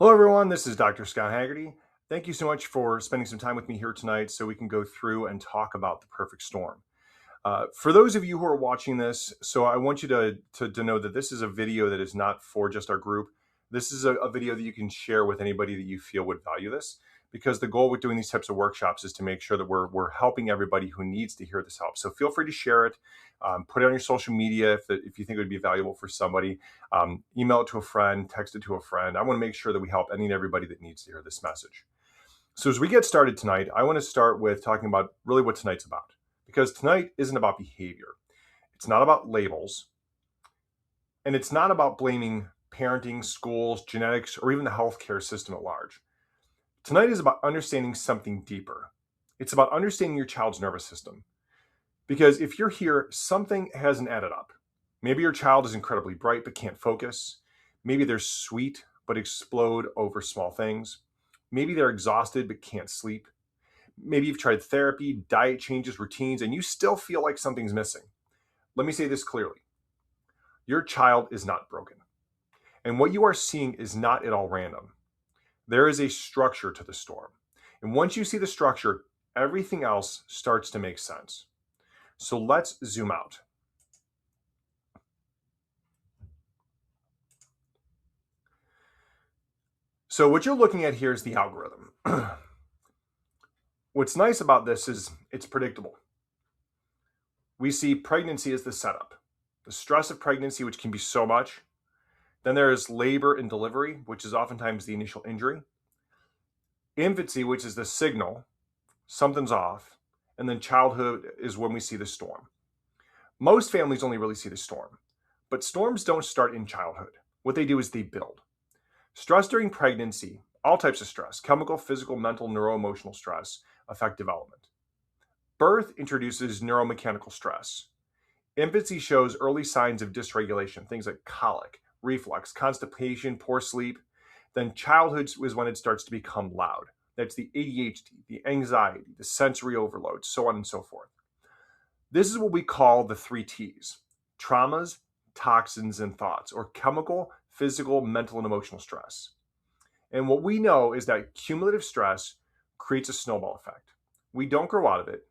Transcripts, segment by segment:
Hello, everyone. This is Dr. Scott Haggerty. Thank you so much for spending some time with me here tonight so we can go through and talk about the perfect storm. For those of you who are watching this, so I want you to know that this is a video that is not for just our group. This is a video that you can share with anybody that you feel would value this, because the goal with doing these types of workshops is to make sure that we're helping everybody who needs to hear this help. So feel free to share it, put it on your social media if you think it would be valuable for somebody. Email it to a friend, text it to a friend. I want to make sure that we help any and everybody that needs to hear this message. So as we get started tonight, I want to start with talking about really what tonight's about, because tonight isn't about behavior. It's not about labels, and it's not about blaming parenting, schools, genetics, or even the healthcare system at large. Tonight is about understanding something deeper. It's about understanding your child's nervous system. Because if you're here, something hasn't added up. Maybe your child is incredibly bright but can't focus. Maybe they're sweet but explode over small things. Maybe they're exhausted but can't sleep. Maybe you've tried therapy, diet changes, routines, and you still feel like something's missing. Let me say this clearly. Your child is not broken. And what you are seeing is not at all random. There is a structure to the storm. And once you see the structure, everything else starts to make sense. So let's zoom out. So what you're looking at here is the algorithm. What's nice about this is it's predictable. We see pregnancy as the setup, the stress of pregnancy, which can be so much. Then there is labor and delivery, which is oftentimes the initial injury. Infancy, which is the signal, something's off. And then childhood is when we see the storm. Most families only really see the storm, but storms don't start in childhood. What they do is they build. Stress during pregnancy, all types of stress, chemical, physical, mental, neuroemotional stress, affect development. Birth introduces neuromechanical stress. Infancy shows early signs of dysregulation, things like colic, reflux, constipation, poor sleep. Then childhood is when it starts to become loud. That's the ADHD, the anxiety, the sensory overload, so on and so forth. This is what we call the 3 T's: traumas, toxins, and thoughts, or chemical, physical, mental, and emotional stress. And what we know is that cumulative stress creates a snowball effect. We don't grow out of it,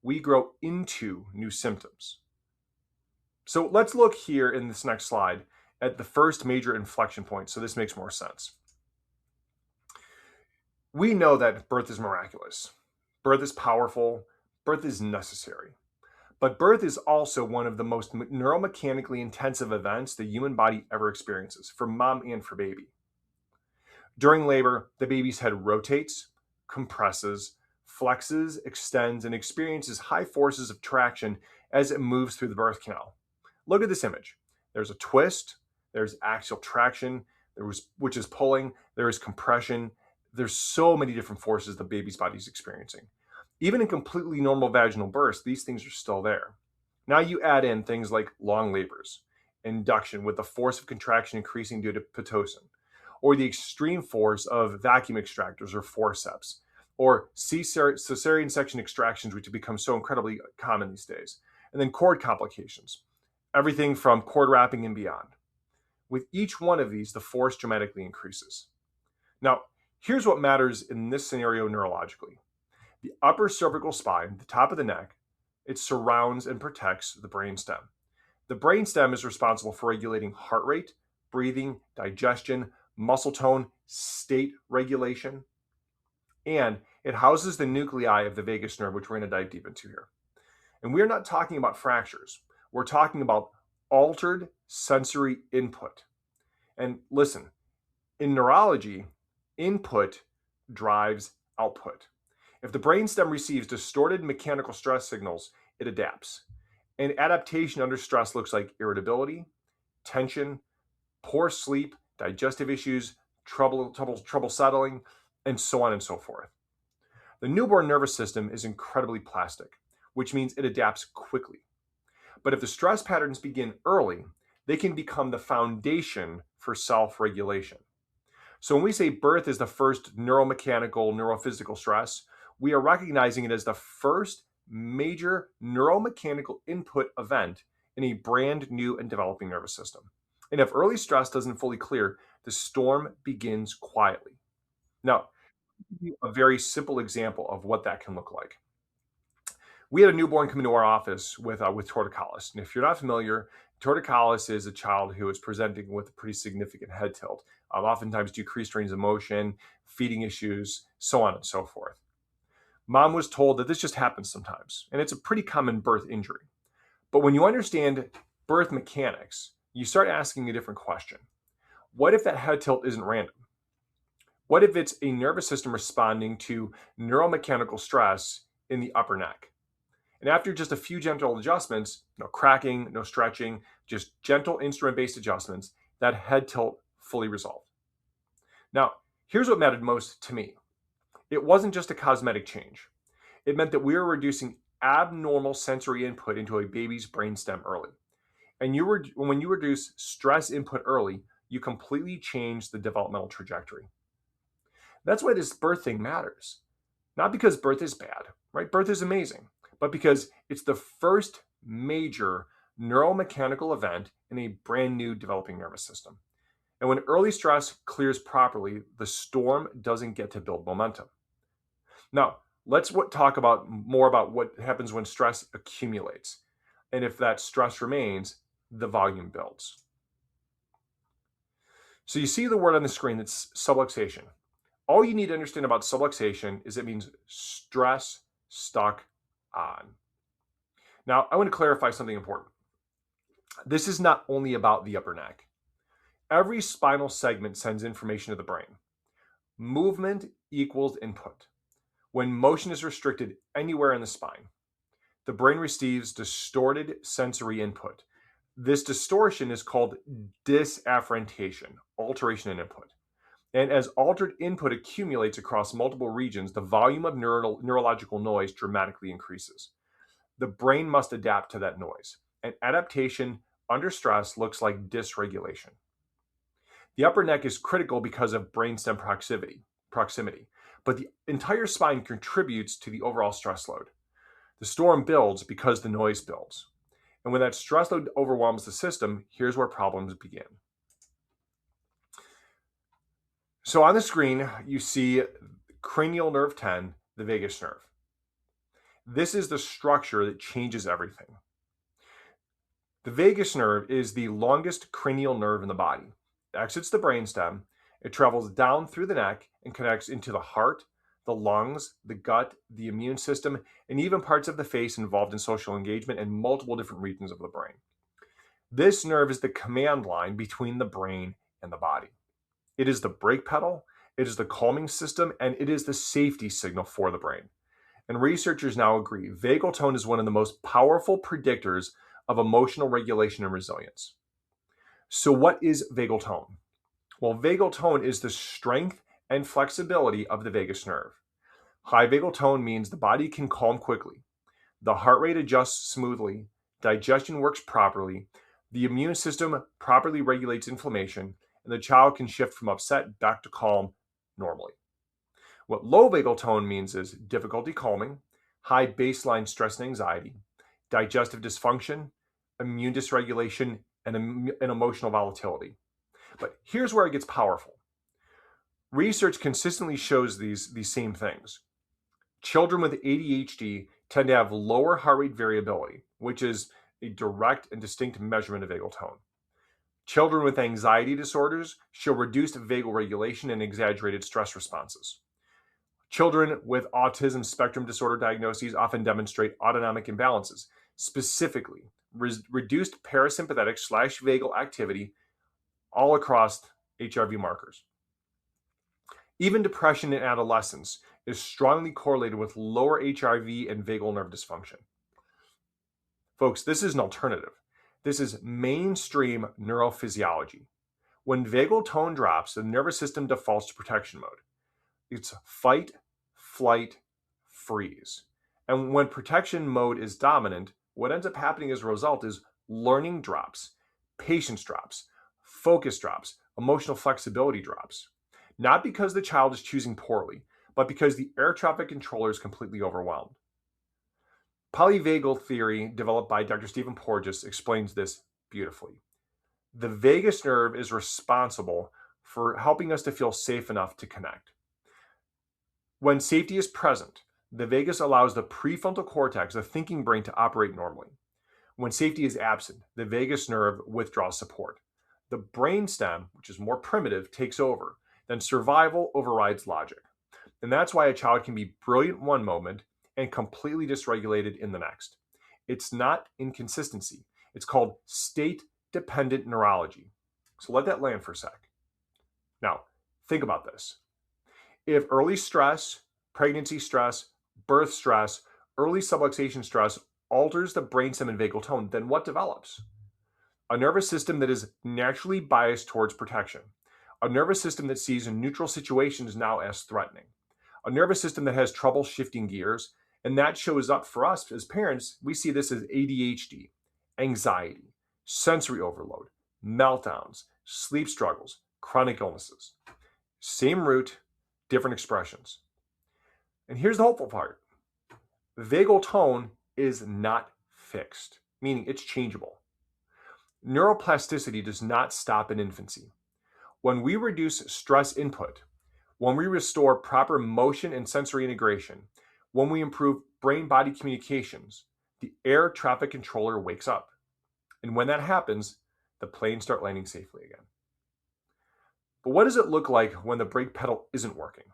we grow into new symptoms. So let's look here in this next slide at the first major inflection point, so this makes more sense. We know that birth is miraculous, birth is powerful, birth is necessary. But birth is also one of the most neuromechanically intensive events the human body ever experiences, for mom and for baby. During labor, the baby's head rotates, compresses, flexes, extends, and experiences high forces of traction as it moves through the birth canal. Look at this image. There's a twist, there's axial traction, which is pulling, there is compression. There's so many different forces the baby's body is experiencing. Even in completely normal vaginal births, these things are still there. Now you add in things like long labors, induction with the force of contraction increasing due to Pitocin, or the extreme force of vacuum extractors or forceps, or cesarean section extractions, which have become so incredibly common these days, and then cord complications, everything from cord wrapping and beyond. With each one of these, the force dramatically increases. Now, here's what matters in this scenario neurologically. The upper cervical spine, the top of the neck, it surrounds and protects the brainstem. The brainstem is responsible for regulating heart rate, breathing, digestion, muscle tone, state regulation, and it houses the nuclei of the vagus nerve, which we're going to dive deep into here. And we're not talking about fractures. We're talking about altered sensory input. And listen, in neurology, input drives output. If the brainstem receives distorted mechanical stress signals, it adapts. And adaptation under stress looks like irritability, tension, poor sleep, digestive issues, trouble settling, and so on and so forth. The newborn nervous system is incredibly plastic, which means it adapts quickly. But if the stress patterns begin early, they can become the foundation for self-regulation. So when we say birth is the first neuromechanical, neurophysical stress, we are recognizing it as the first major neuromechanical input event in a brand new and developing nervous system. And if early stress doesn't fully clear, the storm begins quietly. Now, I'll give you a very simple example of what that can look like. We had a newborn come into our office with torticollis. And if you're not familiar, torticollis is a child who is presenting with a pretty significant head tilt, oftentimes decreased range of motion, feeding issues, so on and so forth. Mom was told that this just happens sometimes, and it's a pretty common birth injury. But when you understand birth mechanics, you start asking a different question. What if that head tilt isn't random? What if it's a nervous system responding to neuromechanical stress in the upper neck? And after just a few gentle adjustments, no cracking, no stretching, just gentle instrument-based adjustments, that head tilt fully resolved. Now, here's what mattered most to me. It wasn't just a cosmetic change. It meant that we were reducing abnormal sensory input into a baby's brainstem early. And when you reduce stress input early, you completely change the developmental trajectory. That's why this birth thing matters. Not because birth is bad, right? Birth is amazing, but because it's the first major neuromechanical event in a brand new developing nervous system. And when early stress clears properly, the storm doesn't get to build momentum. Now, let's talk more about what happens when stress accumulates. And if that stress remains, the volume builds. So you see the word on the screen, that's subluxation. All you need to understand about subluxation is it means stress stuck on. Now, I want to clarify something important. This is not only about the upper neck. Every spinal segment sends information to the brain. Movement equals input. When motion is restricted anywhere in the spine, the brain receives distorted sensory input. This distortion is called disafferentation, alteration in input. And as altered input accumulates across multiple regions, the volume of neurological noise dramatically increases. The brain must adapt to that noise. And adaptation under stress looks like dysregulation. The upper neck is critical because of brainstem proximity, but the entire spine contributes to the overall stress load. The storm builds because the noise builds. And when that stress load overwhelms the system, here's where problems begin. So on the screen, you see cranial nerve 10, the vagus nerve. This is the structure that changes everything. The vagus nerve is the longest cranial nerve in the body. It exits the brainstem, it travels down through the neck and connects into the heart, the lungs, the gut, the immune system, and even parts of the face involved in social engagement and multiple different regions of the brain. This nerve is the command line between the brain and the body. It is the brake pedal, it is the calming system, and it is the safety signal for the brain. And researchers now agree vagal tone is one of the most powerful predictors of emotional regulation and resilience. So what is vagal tone? Well, vagal tone is the strength and flexibility of the vagus nerve. High vagal tone means the body can calm quickly, the heart rate adjusts smoothly, digestion works properly, the immune system properly regulates inflammation, and the child can shift from upset back to calm normally. What low vagal tone means is difficulty calming, high baseline stress and anxiety, digestive dysfunction, immune dysregulation, and emotional volatility. But here's where it gets powerful. Research consistently shows these same things. Children with ADHD tend to have lower heart rate variability, which is a direct and distinct measurement of vagal tone. Children with anxiety disorders show reduced vagal regulation and exaggerated stress responses. Children with autism spectrum disorder diagnoses often demonstrate autonomic imbalances, specifically reduced parasympathetic/vagal activity all across HRV markers. Even depression in adolescence is strongly correlated with lower HRV and vagal nerve dysfunction. Folks, this is an alternative. This is mainstream neurophysiology. When vagal tone drops, the nervous system defaults to protection mode. It's fight, flight, freeze. And when protection mode is dominant, what ends up happening as a result is learning drops, patience drops, focus drops, emotional flexibility drops. Not because the child is choosing poorly, but because the air traffic controller is completely overwhelmed. Polyvagal theory, developed by Dr. Stephen Porges, explains this beautifully. The vagus nerve is responsible for helping us to feel safe enough to connect. When safety is present, the vagus allows the prefrontal cortex, the thinking brain, to operate normally. When safety is absent, the vagus nerve withdraws support. The brainstem, which is more primitive, takes over. Then survival overrides logic. And that's why a child can be brilliant one moment and completely dysregulated in the next. It's not inconsistency. It's called state-dependent neurology. So let that land for a sec. Now, think about this. If early stress, pregnancy stress, birth stress, early subluxation stress alters the brainstem and vagal tone, then what develops? A nervous system that is naturally biased towards protection. A nervous system that sees neutral situations now as threatening. A nervous system that has trouble shifting gears, and that shows up for us as parents. We see this as ADHD, anxiety, sensory overload, meltdowns, sleep struggles, chronic illnesses. Same root, different expressions. And here's the hopeful part. Vagal tone is not fixed, meaning it's changeable. Neuroplasticity does not stop in infancy. When we reduce stress input, when we restore proper motion and sensory integration, when we improve brain-body communications, the air traffic controller wakes up. And when that happens, the planes start landing safely again. But what does it look like when the brake pedal isn't working?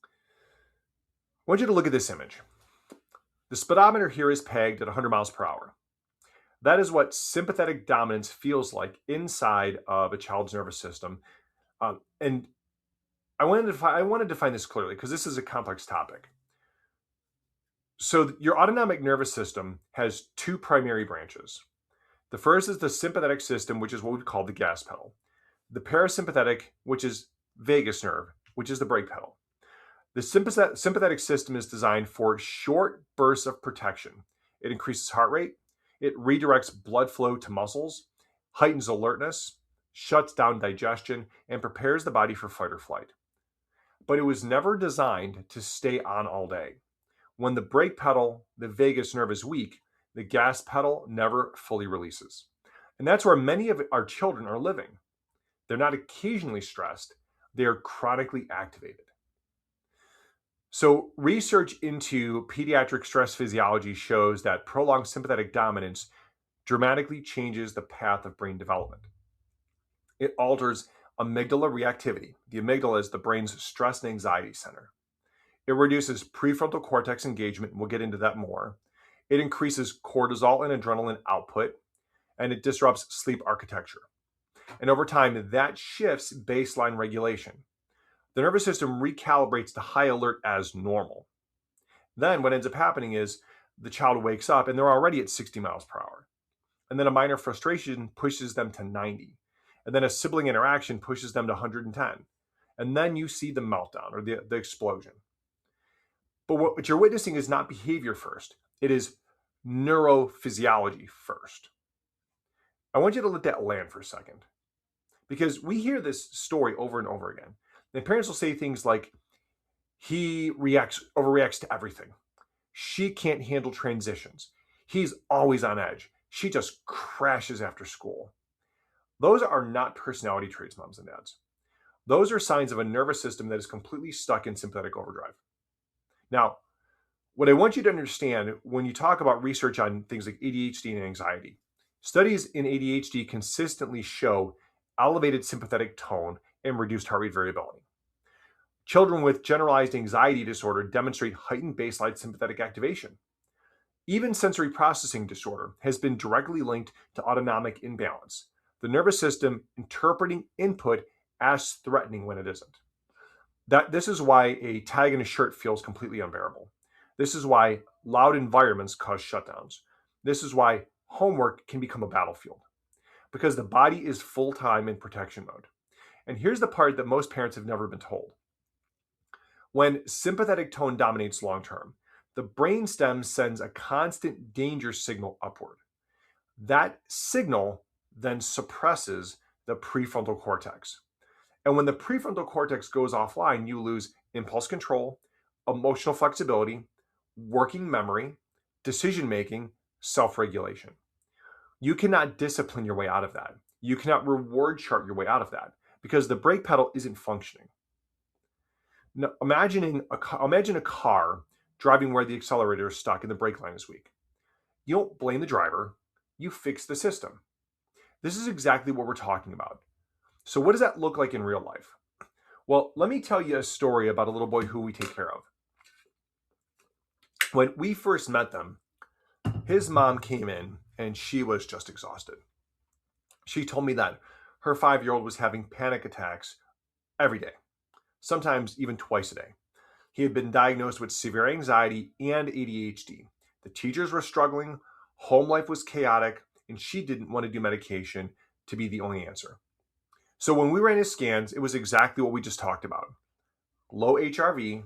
I want you to look at this image. The speedometer here is pegged at 100 miles per hour. That is what sympathetic dominance feels like inside of a child's nervous system. And I want to define this clearly because this is a complex topic. So your autonomic nervous system has two primary branches. The first is the sympathetic system, which is what we call the gas pedal. The parasympathetic, which is vagus nerve, which is the brake pedal. The sympathetic system is designed for short bursts of protection. It increases heart rate, it redirects blood flow to muscles, heightens alertness, shuts down digestion, and prepares the body for fight or flight. But it was never designed to stay on all day. When the brake pedal, the vagus nerve, is weak, the gas pedal never fully releases. And that's where many of our children are living. They're not occasionally stressed, they are chronically activated. So research into pediatric stress physiology shows that prolonged sympathetic dominance dramatically changes the path of brain development. It alters amygdala reactivity. The amygdala is the brain's stress and anxiety center. It reduces prefrontal cortex engagement, and we'll get into that more. It increases cortisol and adrenaline output, and it disrupts sleep architecture. And over time, that shifts baseline regulation. The nervous system recalibrates to high alert as normal. Then what ends up happening is the child wakes up and they're already at 60 miles per hour. And then a minor frustration pushes them to 90. And then a sibling interaction pushes them to 110. And then you see the meltdown or the explosion. But what you're witnessing is not behavior first. It is neurophysiology first. I want you to let that land for a second. Because we hear this story over and over again. And parents will say things like, he overreacts to everything. She can't handle transitions. He's always on edge. She just crashes after school. Those are not personality traits, moms and dads. Those are signs of a nervous system that is completely stuck in sympathetic overdrive. Now, what I want you to understand when you talk about research on things like ADHD and anxiety, studies in ADHD consistently show elevated sympathetic tone and reduced heart rate variability. Children with generalized anxiety disorder demonstrate heightened baseline sympathetic activation. Even sensory processing disorder has been directly linked to autonomic imbalance, the nervous system interpreting input as threatening when it isn't. This is why a tag in a shirt feels completely unbearable. This is why loud environments cause shutdowns. This is why homework can become a battlefield, because the body is full-time in protection mode. And here's the part that most parents have never been told. When sympathetic tone dominates long-term, the brainstem sends a constant danger signal upward. That signal then suppresses the prefrontal cortex. And when the prefrontal cortex goes offline, you lose impulse control, emotional flexibility, working memory, decision-making, self-regulation. You cannot discipline your way out of that. You cannot reward chart your way out of that because the brake pedal isn't functioning. Now, imagine a car driving where the accelerator is stuck and the brake line is weak. You don't blame the driver, you fix the system. This is exactly what we're talking about. So what does that look like in real life? Well, let me tell you a story about a little boy who we take care of. When we first met them, his mom came in and she was just exhausted. She told me that her 5-year-old was having panic attacks every day, sometimes even twice a day. He had been diagnosed with severe anxiety and ADHD. The teachers were struggling, home life was chaotic, and she didn't want to do medication to be the only answer. So when we ran his scans, it was exactly what we just talked about. Low HRV,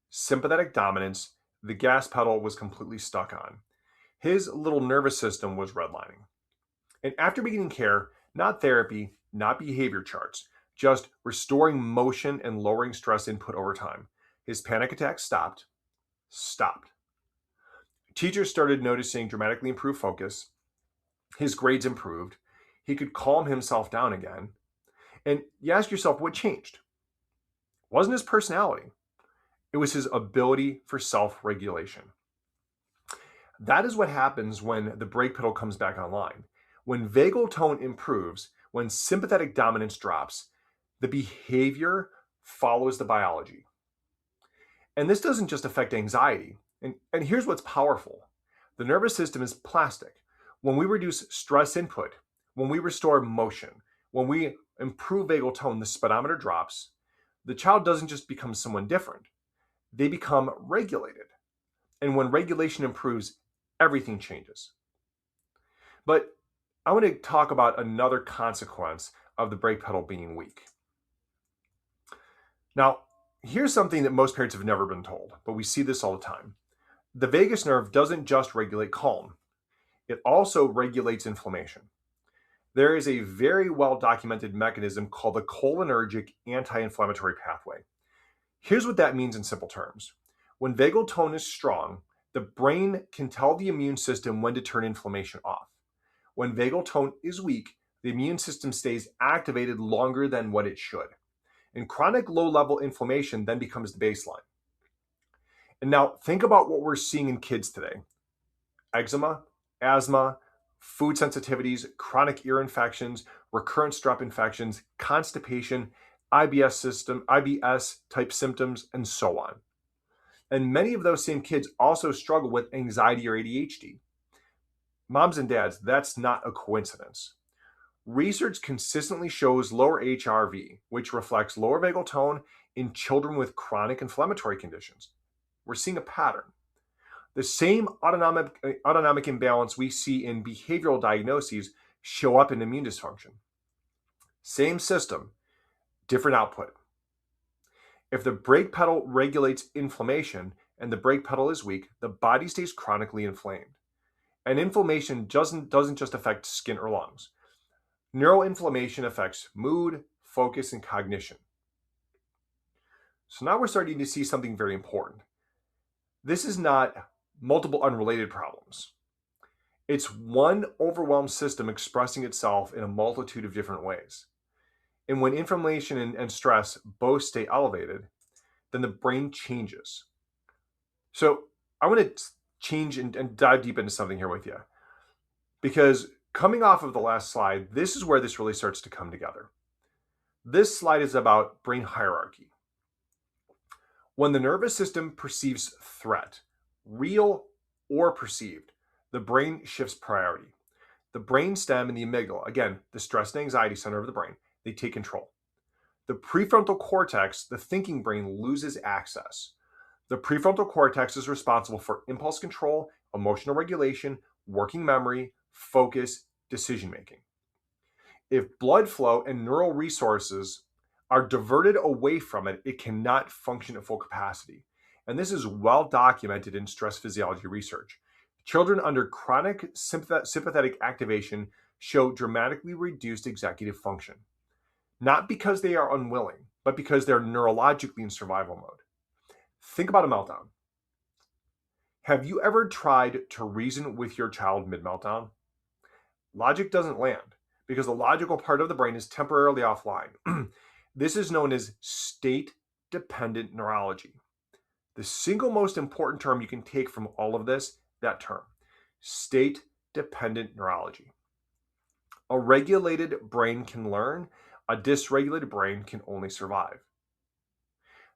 sympathetic dominance, the gas pedal was completely stuck on. His little nervous system was redlining. And after beginning care, not therapy, not behavior charts, just restoring motion and lowering stress input over time, his panic attacks stopped. Teachers started noticing dramatically improved focus. His grades improved. He could calm himself down again. And you ask yourself, what changed? It wasn't his personality. It was his ability for self-regulation. That is what happens when the brake pedal comes back online. When vagal tone improves, when sympathetic dominance drops, the behavior follows the biology. And this doesn't just affect anxiety. And here's what's powerful. The nervous system is plastic. When we reduce stress input, when we restore motion, when we improve vagal tone, the speedometer drops. The child doesn't just become someone different. They become regulated. And when regulation improves, everything changes. But I want to talk about another consequence of the brake pedal being weak. Now, here's something that most parents have never been told, but we see this all the time. The vagus nerve doesn't just regulate calm, it also regulates inflammation. There is a very well documented mechanism called the cholinergic anti-inflammatory pathway. Here's what that means in simple terms. When vagal tone is strong, the brain can tell the immune system when to turn inflammation off. When vagal tone is weak, the immune system stays activated longer than what it should. And chronic low-level inflammation then becomes the baseline. And now think about what we're seeing in kids today. Eczema, asthma, food sensitivities, chronic ear infections, recurrent strep infections, constipation, IBS type symptoms, and so on. And many of those same kids also struggle with anxiety or ADHD. Moms and dads, that's not a coincidence. Research consistently shows lower HRV, which reflects lower vagal tone in children with chronic inflammatory conditions. We're seeing a pattern. The same autonomic imbalance we see in behavioral diagnoses show up in immune dysfunction. Same system, different output. If the brake pedal regulates inflammation and the brake pedal is weak, the body stays chronically inflamed. And inflammation doesn't just affect skin or lungs. Neuroinflammation affects mood, focus, and cognition. So now we're starting to see something very important. This is not multiple unrelated problems. It's one overwhelmed system expressing itself in a multitude of different ways. And when inflammation and stress both stay elevated, then the brain changes. So I want to change and dive deep into something here with you. Because coming off of the last slide, this is where this really starts to come together. This slide is about brain hierarchy. When the nervous system perceives threat, real or perceived, the brain shifts priority. The brainstem and the amygdala, again, the stress and anxiety center of the brain, they take control. The prefrontal cortex, the thinking brain, loses access. The prefrontal cortex is responsible for impulse control, emotional regulation, working memory, focus, decision making. If blood flow and neural resources are diverted away from it, it cannot function at full capacity. And this is well documented in stress physiology research. Children under chronic sympathetic activation show dramatically reduced executive function. Not because they are unwilling, but because they're neurologically in survival mode. Think about a meltdown. Have you ever tried to reason with your child mid-meltdown? Logic doesn't land because the logical part of the brain is temporarily offline. This is known as state-dependent neurology. The single most important term you can take from all of this, that term, state-dependent neurology. A regulated brain can learn, a dysregulated brain can only survive.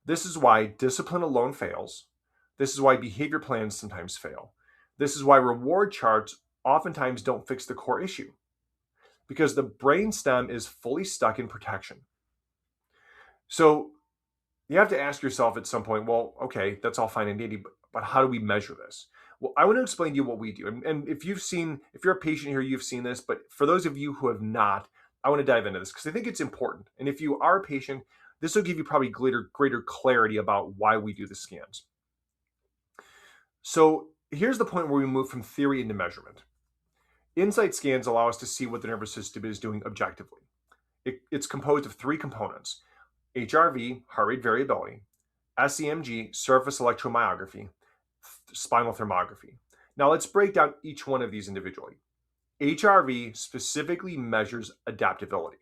This is why discipline alone fails. This is why behavior plans sometimes fail. This is why reward charts oftentimes don't fix the core issue, because the brainstem is fully stuck in protection. So you have to ask yourself at some point, well, okay, that's all fine and dandy, but how do we measure this? Well, I want to explain to you what we do. And if you're a patient here, you've seen this, but for those of you who have not, I want to dive into this because I think it's important. And if you are a patient, this will give you probably greater clarity about why we do the scans. So here's the point where we move from theory into measurement. Insight scans allow us to see what the nervous system is doing objectively. It's composed of three components: HRV, heart rate variability; SEMG, surface electromyography; spinal thermography. Now let's break down each one of these individually. HRV specifically measures adaptability.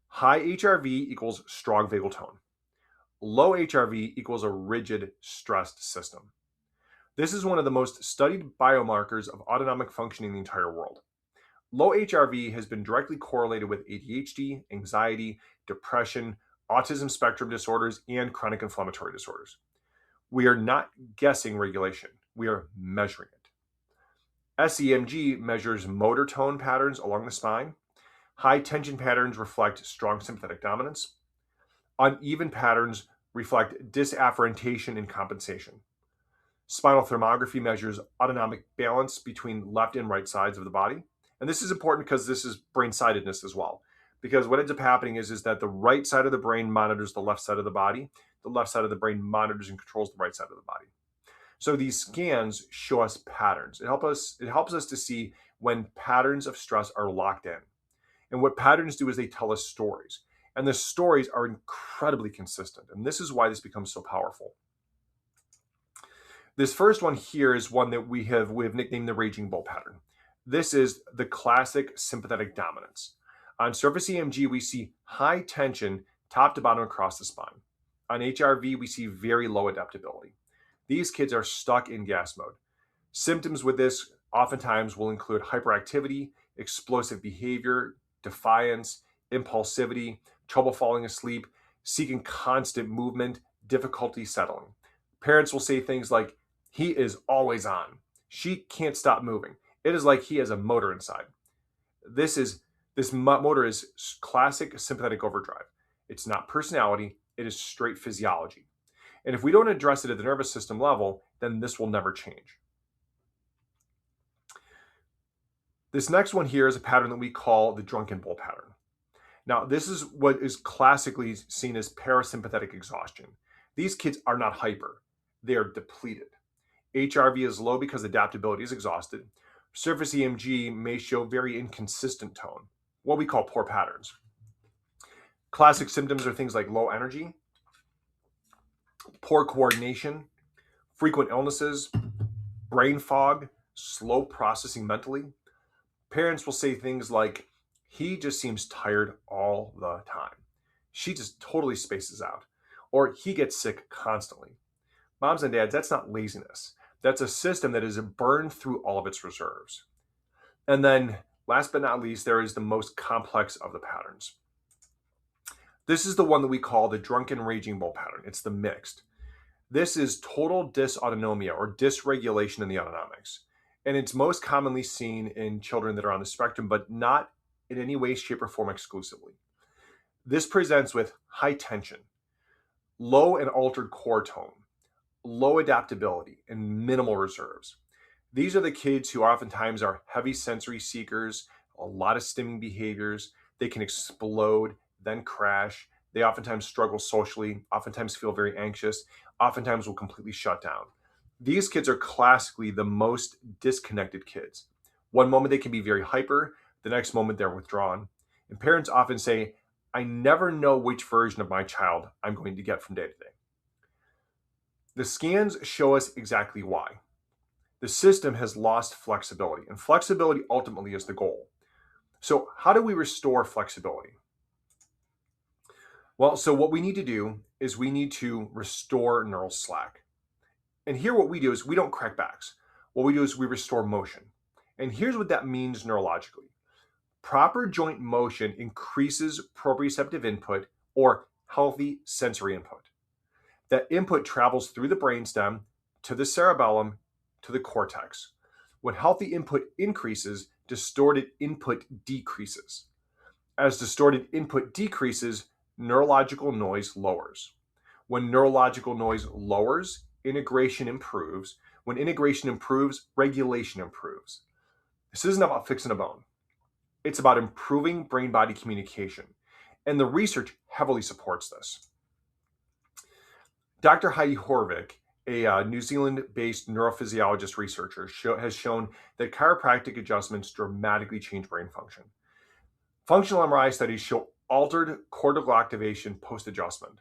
High HRV equals strong vagal tone. Low HRV equals a rigid, stressed system. This is one of the most studied biomarkers of autonomic functioning in the entire world. Low HRV has been directly correlated with ADHD, anxiety, depression, autism spectrum disorders, and chronic inflammatory disorders. We are not guessing regulation, we are measuring it. SEMG measures motor tone patterns along the spine. High tension patterns reflect strong sympathetic dominance. Uneven patterns reflect disafferentation and compensation. Spinal thermography measures autonomic balance between left and right sides of the body. And this is important because this is brain-sidedness as well. Because what ends up happening is that the right side of the brain monitors the left side of the body. The left side of the brain monitors and controls the right side of the body. So these scans show us patterns. It helps us to see when patterns of stress are locked in. And what patterns do is they tell us stories. And the stories are incredibly consistent. And this is why this becomes so powerful. This first one here is one that we have nicknamed the raging bull pattern. This is the classic sympathetic dominance. On surface EMG, we see high tension top to bottom across the spine. On HRV, we see very low adaptability. These kids are stuck in gas mode. Symptoms with this oftentimes will include hyperactivity, explosive behavior, defiance, impulsivity, trouble falling asleep, seeking constant movement, difficulty settling. Parents will say things like, "He is always on. She can't stop moving. It is like he has a motor inside." This motor is classic sympathetic overdrive. It's not personality, it is straight physiology. And if we don't address it at the nervous system level, then this will never change. This next one here is a pattern that we call the drunken bull pattern. Now, this is what is classically seen as parasympathetic exhaustion. These kids are not hyper, they are depleted. HRV is low because adaptability is exhausted. Surface EMG may show very inconsistent tone, what we call poor patterns. Classic symptoms are things like low energy, poor coordination, frequent illnesses, brain fog, slow processing mentally. Parents will say things like, "He just seems tired all the time. She just totally spaces out." Or, "He gets sick constantly." Moms and dads, that's not laziness. That's a system that is burned through all of its reserves. And then, last but not least, there is the most complex of the patterns. This is the one that we call the drunken raging bull pattern. It's the mixed. This is total dysautonomia or dysregulation in the autonomics. And it's most commonly seen in children that are on the spectrum, but not in any way, shape, or form exclusively. This presents with high tension, low and altered core tone, low adaptability, and minimal reserves. These are the kids who oftentimes are heavy sensory seekers, a lot of stimming behaviors. They can explode, then crash. They oftentimes struggle socially, oftentimes feel very anxious, oftentimes will completely shut down. These kids are classically the most disconnected kids. One moment they can be very hyper, the next moment they're withdrawn. And parents often say, "I never know which version of my child I'm going to get from day to day." The scans show us exactly why. The system has lost flexibility, and flexibility ultimately is the goal. So how do we restore flexibility? Well, so what we need to do is we need to restore neural slack. And here what we do is we don't crack backs. What we do is we restore motion. And here's what that means neurologically. Proper joint motion increases proprioceptive input or healthy sensory input. That input travels through the brainstem to the cerebellum to the cortex. When healthy input increases, distorted input decreases. As distorted input decreases, neurological noise lowers. When neurological noise lowers, integration improves. When integration improves, regulation improves. This isn't about fixing a bone. It's about improving brain-body communication. And the research heavily supports this. Dr. Heidi Horvick, a New Zealand-based neurophysiologist researcher, has shown that chiropractic adjustments dramatically change brain function. Functional MRI studies show altered cortical activation post-adjustment.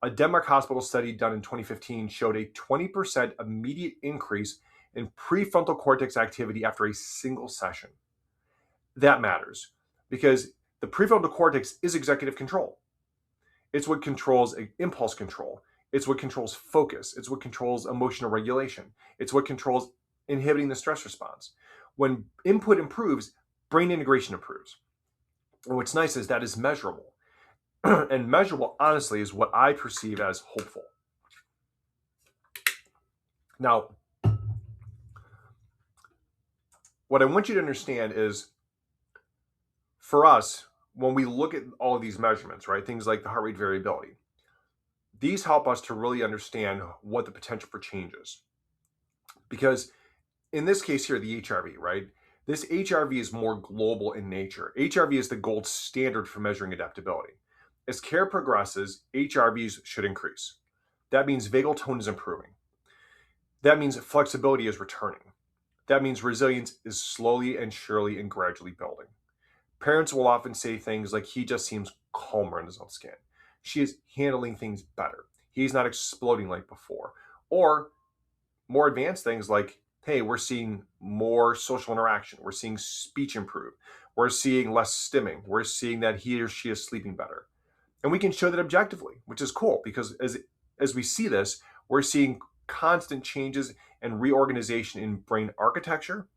A Denmark hospital study done in 2015 showed a 20% immediate increase in prefrontal cortex activity after a single session. That matters because the prefrontal cortex is executive control. It's what controls impulse control. It's what controls focus. It's what controls emotional regulation. It's what controls inhibiting the stress response. When input improves, brain integration improves. And what's nice is that is measurable. And measurable, honestly, is what I perceive as hopeful. Now, what I want you to understand is, for us, when we look at all of these measurements, right, things like the heart rate variability, these help us to really understand what the potential for change is. Because in this case here, the HRV, right, this HRV is more global in nature. HRV is the gold standard for measuring adaptability. As care progresses, HRVs should increase. That means vagal tone is improving. That means flexibility is returning. That means resilience is slowly and surely and gradually building. Parents will often say things like, he just seems calmer in his own skin. She is handling things better. He's not exploding like before. Or more advanced things like, hey, we're seeing more social interaction. We're seeing speech improve. We're seeing less stimming. We're seeing that he or she is sleeping better. And we can show that objectively, which is cool because as we see this, we're seeing constant changes and reorganization in brain architecture.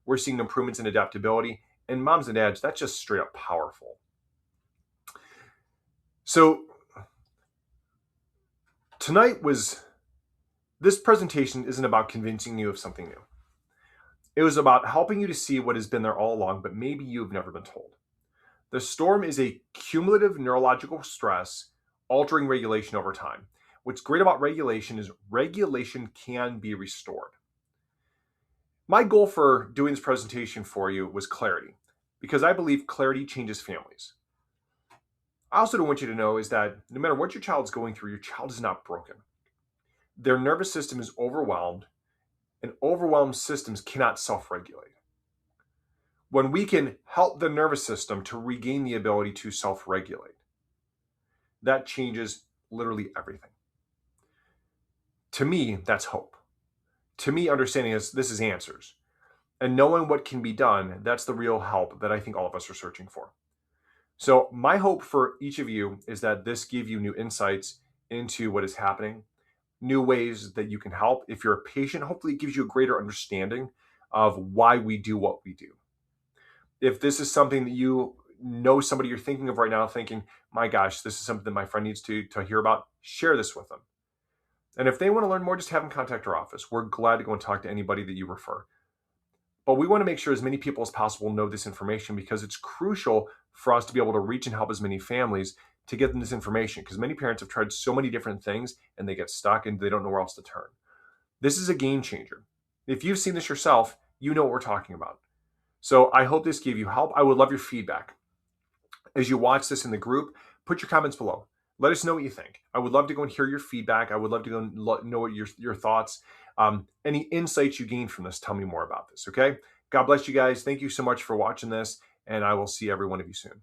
We're seeing improvements in adaptability. And moms and dads, that's just straight up powerful. So this presentation isn't about convincing you of something new. It was about helping you to see what has been there all along, but maybe you've never been told. The storm is a cumulative neurological stress altering regulation over time. What's great about regulation is regulation can be restored. My goal for doing this presentation for you was clarity, because I believe clarity changes families. I also don't want you to know is that no matter what your child's going through, your child is not broken. Their nervous system is overwhelmed, and overwhelmed systems cannot self-regulate. When we can help the nervous system to regain the ability to self-regulate, that changes literally everything. To me, that's hope. To me, understanding this is answers. And knowing what can be done, that's the real help that I think all of us are searching for. So my hope for each of you is that this give you new insights into what is happening, new ways that you can help. If you're a patient, hopefully it gives you a greater understanding of why we do what we do. If this is something that you know somebody you're thinking of right now, thinking, my gosh, this is something that my friend needs to hear about, share this with them. And if they want to learn more, just have them contact our office. We're glad to go and talk to anybody that you refer. But we want to make sure as many people as possible know this information because it's crucial for us to be able to reach and help as many families to get them this information because many parents have tried so many different things and they get stuck and they don't know where else to turn. This is a game changer. If you've seen this yourself, you know what we're talking about. So I hope this gave you help. I would love your feedback. As you watch this in the group, put your comments below. Let us know what you think. I would love to go and hear your feedback. I would love to go and know what your thoughts, any insights you gained from this. Tell me more about this, okay? God bless you guys. Thank you so much for watching this, and I will see every one of you soon.